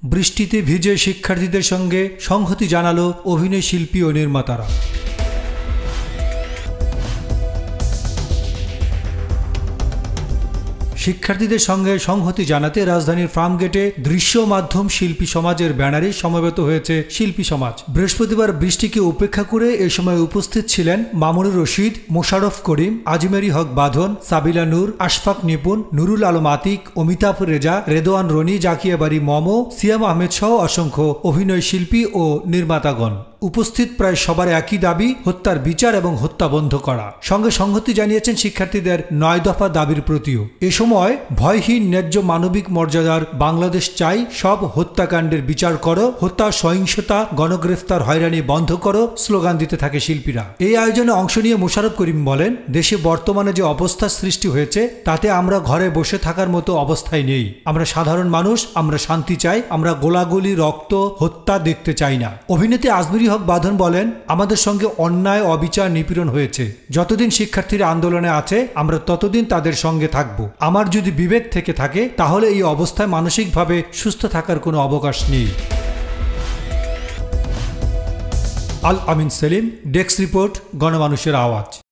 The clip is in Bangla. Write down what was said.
বৃষ্টিতে ভিজে শিক্ষার্থীদের সঙ্গে সংহতি জানালো অভিনয় শিল্পী ও নির্মাতারা। শিক্ষার্থীদের সঙ্গে সংহতি জানাতে রাজধানীর ফার্মগেটে দৃশ্য মাধ্যম শিল্পী সমাজের ব্যানারে সমবেত হয়েছে শিল্পী সমাজ। বৃহস্পতিবার বৃষ্টিকে উপেক্ষা করে এ সময় উপস্থিত ছিলেন মামুনুর রশিদ, মোশাররফ করিম, আজমেরি হক বাঁধন, সাবিলা নূর, আশফাক নিপুণ, নুরুল আলম আতিক, অমিতাভ রেজা, রেদোয়ান রনি, জাকিয়া বাড়ি মম, সিয়াম আহমেদ সহ অসংখ্য অভিনয় শিল্পী ও নির্মাতাগণ। উপস্থিত প্রায় সবার একই দাবি, হত্যার বিচার এবং হত্যা বন্ধ করা। সঙ্গে সংহতি জানিয়েছেন শিক্ষার্থীদের ৯ দফা দাবির প্রতিও। এ সময় ভয়হীন ন্যায্য মানবিক মর্যাদার বাংলাদেশ চাই, সব হত্যাকাণ্ডের বিচার করো, হত্যা, সহিংসতা, গণগ্রেফতার, হয়রানি বন্ধ করো স্লোগান দিতে থাকে শিল্পীরা। এই আয়োজনে অংশ নিয়ে মোশাররফ করিম বলেন, দেশে বর্তমানে যে অবস্থার সৃষ্টি হয়েছে তাতে আমরা ঘরে বসে থাকার মতো অবস্থায় নেই। আমরা সাধারণ মানুষ, আমরা শান্তি চাই, আমরা গোলাগুলি, রক্ত, হত্যা দেখতে চাই না। অভিনেত্রী আজমেরি হক বাঁধন বলেন, আমাদের সঙ্গে অন্যায়, অবিচার, নিপীড়ন হয়েছে। যতদিন শিক্ষার্থীরা আন্দোলনে আছে আমরা ততদিন তাদের সঙ্গে থাকব। আমার যদি বিবেক থেকে থাকে তাহলে এই অবস্থায় মানসিকভাবে সুস্থ থাকার কোনো অবকাশ নেই। আল আমিন সেলিম, ডেস্ক রিপোর্ট, গণমানুষের আওয়াজ।